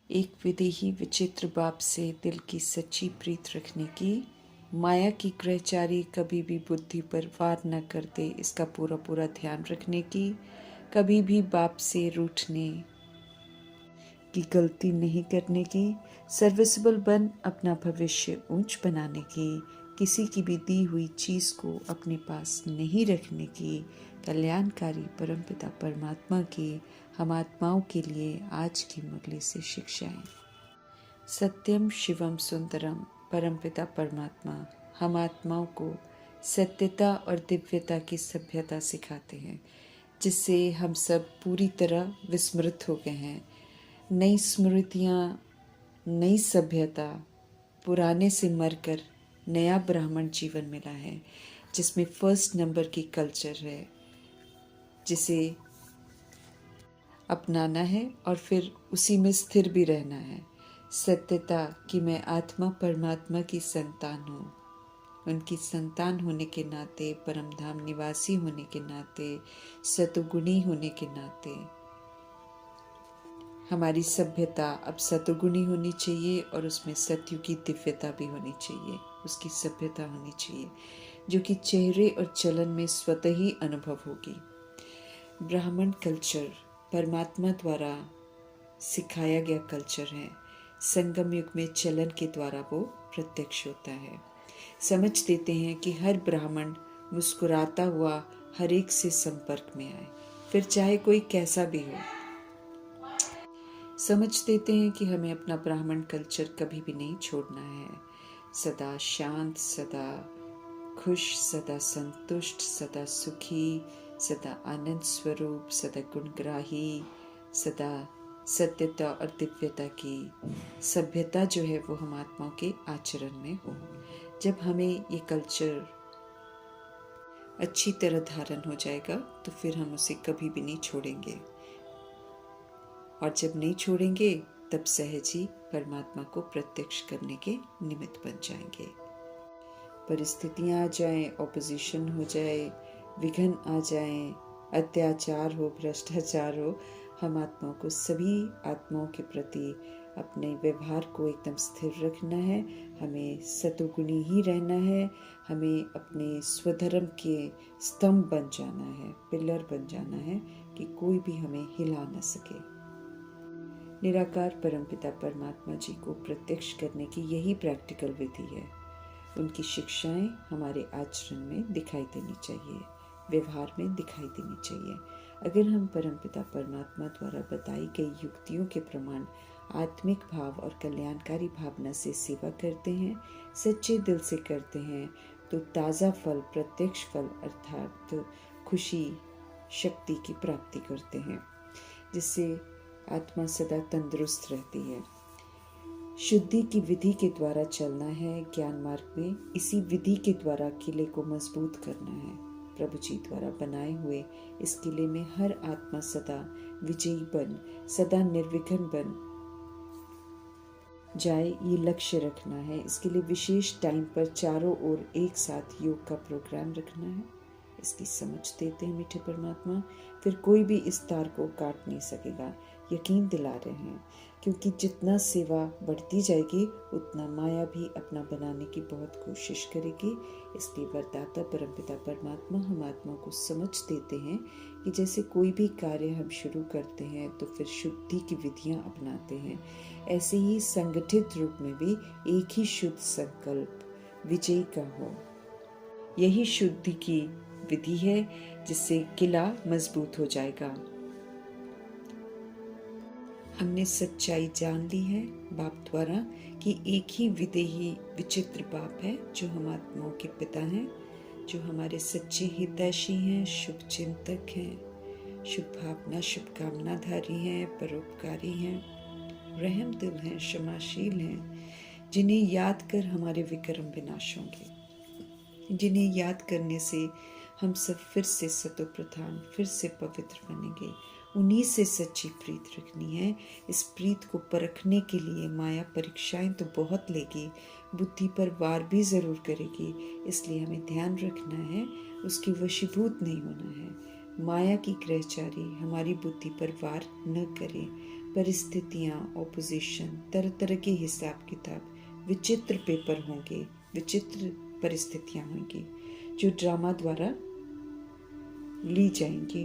एक विदेही विचित्र बाप से दिल की सच्ची प्रीत रखने की, माया की ग्रहचारी कभी भी बुद्धि पर वार न कर दे, इसका पूरा पूरा ध्यान रखने की, कभी भी बाप से रूठने की गलती नहीं करने की, सर्विसेबल बन अपना भविष्य ऊंच बनाने की, किसी की भी दी हुई चीज को अपने पास नहीं रखने की, कल्याणकारी परमपिता परमात्मा की हम आत्माओं के लिए आज की मुरली से शिक्षाएं। सत्यम शिवम सुंदरम परमपिता परमात्मा हम आत्माओं को सत्यता और दिव्यता की सभ्यता सिखाते हैं, जिससे हम सब पूरी तरह विस्मृत हो गए हैं। नई स्मृतियाँ, नई सभ्यता, पुराने से मरकर नया ब्राह्मण जीवन मिला है, जिसमें फर्स्ट नंबर की कल्चर है, जिसे अपनाना है और फिर उसी में स्थिर भी रहना है। सत्यता कि मैं आत्मा परमात्मा की संतान हूँ, उनकी संतान होने के नाते, परमधाम निवासी होने के नाते, सतुगुणी होने के नाते हमारी सभ्यता अब सतुगुणी होनी चाहिए और उसमें सत्य की दिव्यता भी होनी चाहिए, उसकी सभ्यता होनी चाहिए जो कि चेहरे और चलन में स्वतः ही अनुभव होगी। ब्राह्मण कल्चर परमात्मा द्वारा सिखाया गया कल्चर है। संगम युग में चलन के द्वारा वो प्रत्यक्ष होता है। समझ देते हैं कि हर ब्राह्मण मुस्कुराता हुआ हर एक से संपर्क में आए, फिर चाहे कोई कैसा भी हो। समझ देते हैं कि हमें अपना ब्राह्मण कल्चर कभी भी नहीं छोड़ना है। सदा शांत, सदा खुश, सदा संतुष्ट, सदा सुखी, सदा आनंद स्वरूप, सदा गुणग्राही, सदा सत्यता और दिव्यता की सभ्यता जो है वो हम आत्माओं के आचरण में हो। जब हमें ये कल्चर अच्छी तरह धारण हो जाएगा तो फिर हम उसे कभी भी नहीं छोड़ेंगे, और जब नहीं छोड़ेंगे तब सहज ही परमात्मा को प्रत्यक्ष करने के निमित्त बन जाएंगे। परिस्थितियां आ जाएं, ऑपोजिशन हो जाए, विघ्न आ जाएं, अत्याचार हो, भ्रष्टाचार हो, हम आत्माओं को, सभी आत्माओं के प्रति अपने व्यवहार को एकदम स्थिर रखना है। हमें सतुगुणी ही रहना है। हमें अपने स्वधर्म के स्तंभ बन जाना है, पिलर बन जाना है कि कोई भी हमें हिला न सके। निराकार परमपिता परमात्मा जी को प्रत्यक्ष करने की यही प्रैक्टिकल विधि है। उनकी शिक्षाएं हमारे आचरण में दिखाई देनी चाहिए, व्यवहार में दिखाई देनी चाहिए। अगर हम परमपिता परमात्मा द्वारा बताई गई युक्तियों के प्रमाण आत्मिक भाव और कल्याणकारी भावना से सेवा करते हैं, सच्चे दिल से करते हैं, तो ताज़ा फल, प्रत्यक्ष फल अर्थात खुशी, शक्ति की प्राप्ति करते हैं, जिससे आत्मा सदा तंदुरुस्त रहती है। शुद्धि की विधि के द्वारा चलना है ज्ञान मार्ग में। इसी विधि के द्वारा किले को मजबूत करना है। प्रभु जी द्वारा बनाए हुए इस किले में हर आत्मा सदा विजयी बन, सदा निर्विघ्न बन जाए, ये लक्ष्य रखना है। इसके लिए विशेष टाइम पर चारों ओर एक साथ योग का प्रोग्राम रखना है। इसकी समझ देते हैं मीठे परमात्मा, फिर कोई भी इस तार को काट नहीं सकेगा, यकीन दिला रहे हैं। क्योंकि जितना सेवा बढ़ती जाएगी उतना माया भी अपना बनाने की बहुत कोशिश करेगी। इसलिए वरदाता परमपिता परमात्मा हम आत्मा को समझ देते हैं कि जैसे कोई भी कार्य हम शुरू करते हैं तो फिर शुद्धि की विधियां अपनाते हैं, ऐसे ही संगठित रूप में भी एक ही शुद्ध संकल्प विजयी का हो। यही शुद्धि की विधि है जिससे किला मजबूत हो जाएगा। हमने सच्चाई जान ली है बाप द्वारा कि एक ही विदेही विचित्र बाप है जो हम आत्माओं के पिता हैं, जो हमारे सच्चे हितैषी हैं, शुभ चिंतक हैं, शुभ भावना शुभकामनाधारी हैं, परोपकारी हैं, रहम दिल हैं, क्षमाशील हैं, जिन्हें याद कर हमारे विक्रम विनाश होंगे, जिन्हें याद करने से हम सब फिर से सतोप्रधान, फिर से पवित्र बनेंगे। उन्हीं से सच्ची प्रीत रखनी है। इस प्रीत को परखने के लिए माया परीक्षाएं तो बहुत लेगी, बुद्धि पर वार भी जरूर करेगी, इसलिए हमें ध्यान रखना है, उसकी वशीभूत नहीं होना है। माया की ग्रहचारी हमारी बुद्धि पर वार न करे, परिस्थितियाँ, ऑपोजिशन, तरह तरह के हिसाब किताब, विचित्र पेपर होंगे, विचित्र परिस्थितियाँ होंगी जो ड्रामा द्वारा ली जाएंगी,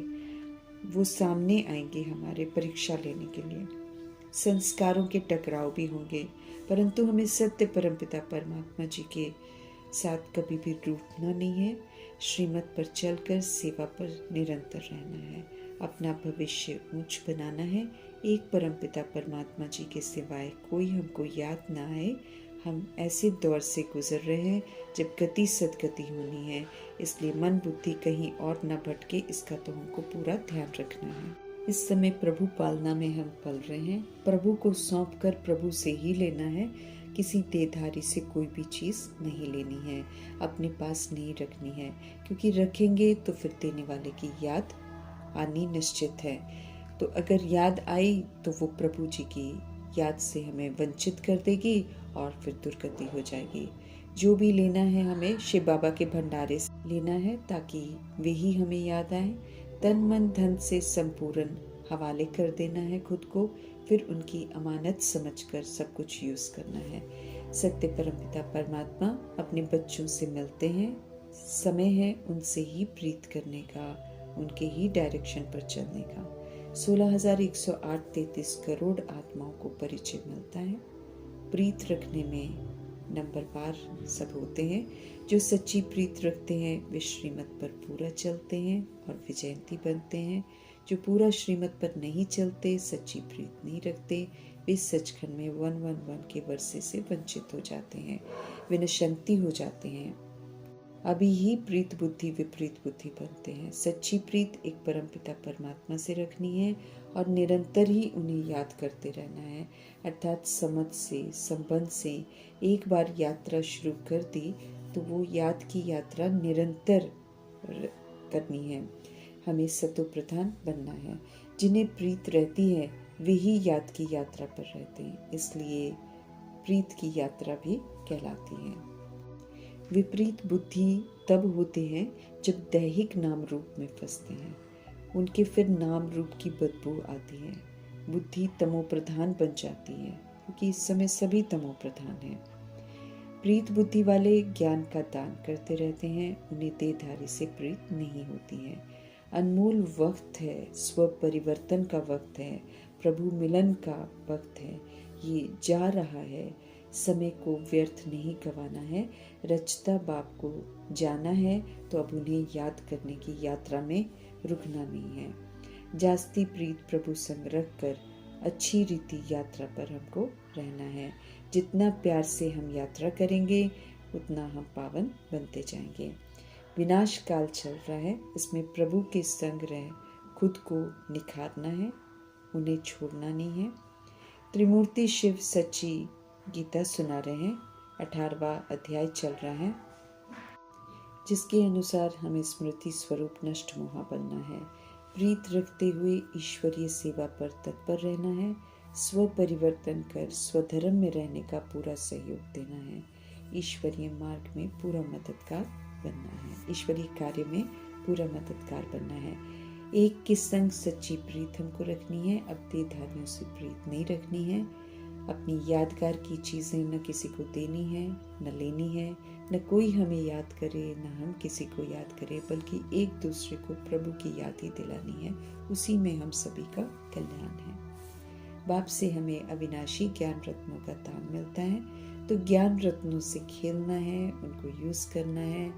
वो सामने आएंगे हमारे परीक्षा लेने के लिए। संस्कारों के टकराव भी होंगे, परंतु हमें सत्य परमपिता परमात्मा जी के साथ कभी भी रूठना नहीं है। श्रीमत पर चलकर सेवा पर निरंतर रहना है, अपना भविष्य ऊंच बनाना है। एक परमपिता परमात्मा जी के सिवाय कोई हमको याद ना आए। हम ऐसे दौर से गुजर रहे हैं जब गति सदगति होनी है, इसलिए मन बुद्धि कहीं और न भटके, इसका तो हमको पूरा ध्यान रखना है। इस समय प्रभु पालना में हम पल रहे हैं। प्रभु को सौंप कर प्रभु से ही लेना है। किसी देधारी से कोई भी चीज़ नहीं लेनी है, अपने पास नहीं रखनी है, क्योंकि रखेंगे तो फिर देने वाले की याद आनी निश्चित है। तो अगर याद आई तो वो प्रभु जी की याद से हमें वंचित कर देगी और फिर दुर्गति हो जाएगी। जो भी लेना है हमें शिव बाबा के भंडारे से लेना है, ताकि वे ही हमें याद आए। तन मन धन से संपूर्ण हवाले कर देना है खुद को, फिर उनकी अमानत समझकर सब कुछ यूज करना है। सत्य परमपिता परमात्मा अपने बच्चों से मिलते हैं, समय है उनसे ही प्रीत करने का, उनके ही डायरेक्शन पर चलने का। 16,108-33 करोड़ आत्माओं को परिचय मिलता है। प्रीत रखने में नंबर पार सब होते हैं। जो सच्ची प्रीत रखते हैं वे श्रीमत पर पूरा चलते हैं और विजयंती बनते हैं। जो पूरा श्रीमत पर नहीं चलते, सच्ची प्रीत नहीं रखते, वे सचखंड में 111 के वर्षे से वंचित हो जाते हैं, विनशंती हो जाते हैं। अभी ही प्रीत बुद्धि विपरीत बुद्धि बनते हैं। सच्ची प्रीत एक परमपिता परमात्मा से रखनी है और निरंतर ही उन्हें याद करते रहना है, अर्थात समझ से, संबंध से। एक बार यात्रा शुरू कर दी तो वो याद की यात्रा निरंतर करनी है। हमें सतो प्रधान बनना है। जिन्हें प्रीत रहती है वे ही याद की यात्रा पर रहते हैं, इसलिए प्रीत की यात्रा भी कहलाती है। विपरीत बुद्धि तब होते हैं जब दैहिक नाम रूप में फंसते हैं, उनके फिर नाम रूप की बदबू आती है, बुद्धि तमो प्रधान बन जाती है, क्योंकि इस समय सभी तमो प्रधान हैं। प्रीत बुद्धि वाले ज्ञान का दान करते रहते हैं, उन्हें देहधारी से प्रीत नहीं होती है। अनमोल वक्त है, स्व परिवर्तन का वक्त है, प्रभु मिलन का वक्त है, ये जा रहा है। समय को व्यर्थ नहीं गंवाना है। रचता बाप को जाना है तो अब उन्हें याद करने की यात्रा में रुकना नहीं है। जास्ती प्रीत प्रभु संग रख कर अच्छी रीति यात्रा पर हमको रहना है। जितना प्यार से हम यात्रा करेंगे उतना हम पावन बनते जाएंगे। विनाश काल चल रहा है, इसमें प्रभु के संग रह खुद को निखारना है, उन्हें छोड़ना नहीं है। त्रिमूर्ति शिव सच्ची गीता सुना रहे हैं, 18वां अध्याय चल रहा है, जिसके अनुसार हमें स्मृति स्वरूप नष्ट मोहा बनना है। प्रीत रखते हुए ईश्वरीय सेवा पर तत्पर रहना है। स्व परिवर्तन कर स्वधर्म में रहने का पूरा सहयोग देना है। ईश्वरीय मार्ग में पूरा मददगार बनना है, ईश्वरीय कार्य में पूरा मददगार बनना है। एक के संग सच्ची प्रीत हमको रखनी है, अब देहधारियों से प्रीत नहीं रखनी है। अपनी यादगार की चीज़ें न किसी को देनी है न लेनी है, न कोई हमें याद करे न हम किसी को याद करें, बल्कि एक दूसरे को प्रभु की याद ही दिलानी है। उसी में हम सभी का कल्याण है। बाप से हमें अविनाशी ज्ञान रत्नों का दान मिलता है, तो ज्ञान रत्नों से खेलना है, उनको यूज़ करना है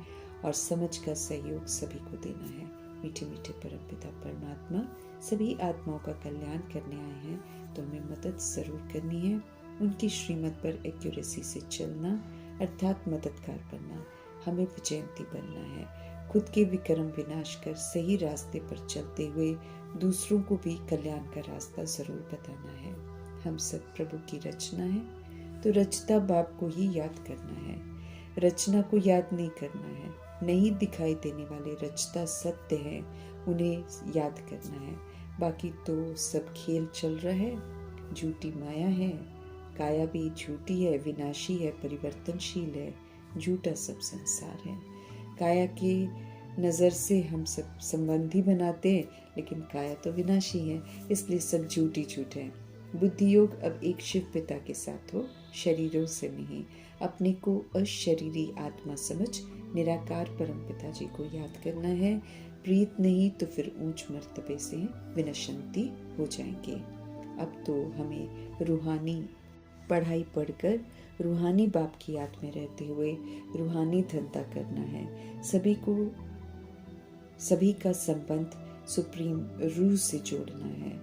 और समझ का सहयोग सभी को देना है। मीठे मीठे परमपिता परमात्मा सभी आत्माओं का कल्याण करने आए हैं, तो हमें मदद ज़रूर करनी है। उनकी श्रीमत पर एक्यूरेसी से चलना, अर्थात मददगार बनना, हमें विजयंती बनना है। खुद के विक्रम विनाश कर सही रास्ते पर चलते हुए दूसरों को भी कल्याण का रास्ता ज़रूर बताना है। हम सब प्रभु की रचना है, तो रचता बाप को ही याद करना है, रचना को याद नहीं करना है। नहीं दिखाई देने वाले रचता सत्य है, उन्हें याद करना है। बाकी तो सब खेल चल रहा है, झूठी माया है, काया भी झूठी है, विनाशी है, परिवर्तनशील है, झूठा सब संसार है। काया के नज़र से हम सब संबंधी बनाते हैं, लेकिन काया तो विनाशी है, इसलिए सब झूठी झूठ है। बुद्धि योग अब एक शिव पिता के साथ हो, शरीरों से नहीं। अपने को अशरीरी आत्मा समझ निराकार परम पिता जी को याद करना है। प्रीत नहीं तो फिर ऊंच मर्तबे से विनशंति हो जाएंगे। अब तो हमें रूहानी पढ़ाई पढ़कर रूहानी बाप की याद में रहते हुए रूहानी धंधा करना है। सभी का संबंध सुप्रीम रूह से जोड़ना है।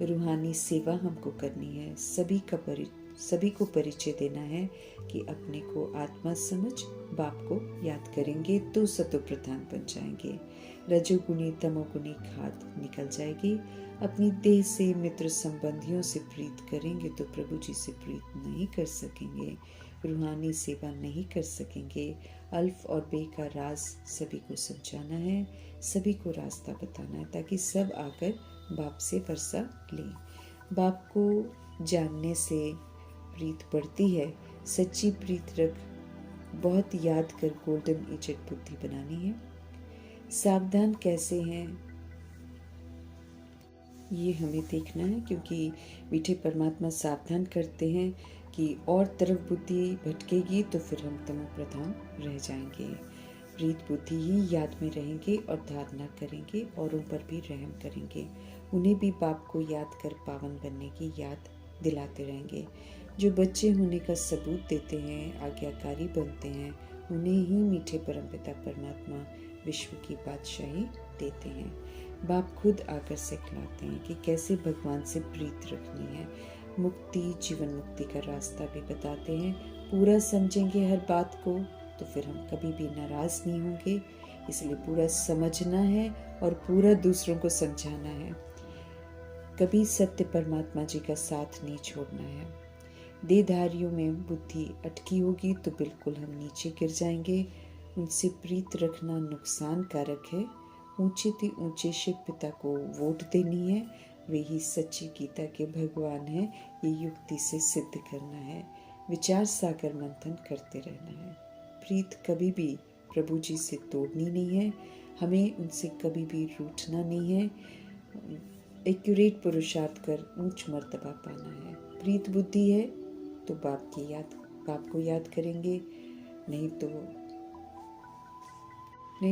रूहानी सेवा हमको करनी है। सभी को परिचय देना है कि अपने को आत्मा समझ बाप को याद करेंगे तो सतो प्रधान बन जाएंगे। रजोगुणी तमोगुणी खाद निकल जाएगी। अपनी देह से मित्र संबंधियों से प्रीत करेंगे तो प्रभु जी से प्रीत नहीं कर सकेंगे, रूहानी सेवा नहीं कर सकेंगे। अल्फ और बे का राज सभी को समझाना है, सभी को रास्ता बताना है ताकि सब आकर बाप से वर्षा लें। बाप को जानने से प्रीत बढ़ती है। सच्ची प्रीत रख बहुत याद कर गोल्डन एजेड बुद्धि बनानी है। सावधान कैसे हैं ये हमें देखना है, क्योंकि मीठे परमात्मा सावधान करते हैं कि और तरफ बुद्धि भटकेगी तो फिर हम तमो प्रधान रह जाएंगे। प्रीत बुद्धि ही याद में रहेंगे और धारणा करेंगे, औरों पर भी रहम करेंगे। उन्हें भी बाप को याद कर पावन बनने की याद दिलाते रहेंगे। जो बच्चे होने का सबूत देते हैं, आज्ञाकारी बनते हैं, उन्हें ही मीठे परमपिता परमात्मा विश्व की बादशाही देते हैं। बाप खुद आकर सिखलाते हैं कि कैसे भगवान से प्रीत रखनी है। मुक्ति जीवन मुक्ति का रास्ता भी बताते हैं। पूरा समझेंगे हर बात को तो फिर हम कभी भी नाराज नहीं होंगे। इसलिए पूरा समझना है और पूरा दूसरों को समझाना है। कभी सत्य परमात्मा जी का साथ नहीं छोड़ना है। देहधारियों में बुद्धि अटकी होगी तो बिल्कुल हम नीचे गिर जाएंगे। उनसे प्रीत रखना नुकसान कारक है। ऊंचे से ऊंचे शिव पिता को वोट देनी है। वे ही सच्ची गीता के भगवान हैं, ये युक्ति से सिद्ध करना है। विचार सागर मंथन करते रहना है। प्रीत कभी भी प्रभु जी से तोड़नी नहीं है। हमें उनसे कभी भी रूठना नहीं है। एक्यूरेट पुरुषार्थ कर ऊंच मर्तबा पाना है। प्रीत बुद्धि है तो बाप को याद करेंगे, नहीं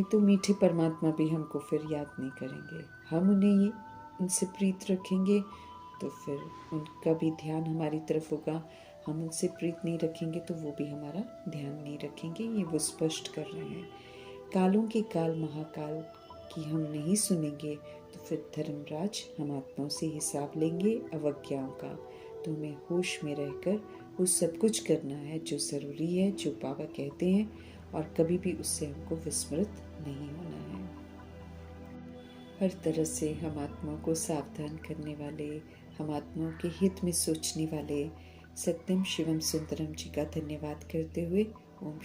तो मीठे परमात्मा भी हमको फिर याद नहीं करेंगे। हम उनसे प्रीत रखेंगे तो फिर उनका भी ध्यान हमारी तरफ होगा। हम उनसे प्रीत नहीं रखेंगे तो वो भी हमारा ध्यान नहीं रखेंगे। ये वो स्पष्ट कर रहे हैं। कालों के काल महाकाल की हम नहीं सुनेंगे तो फिर धर्मराज हम आत्माओं से हिसाब लेंगे अवज्ञाओं का। तो हमें होश में रहकर वो सब कुछ करना है जो ज़रूरी है, जो बाबा कहते हैं, और कभी भी उससे हमको विस्मृत नहीं होना है। हर तरह से हम आत्माओं को सावधान करने वाले, हम आत्माओं के हित में सोचने वाले सत्यम शिवम सुंदरम जी का धन्यवाद करते हुए ओम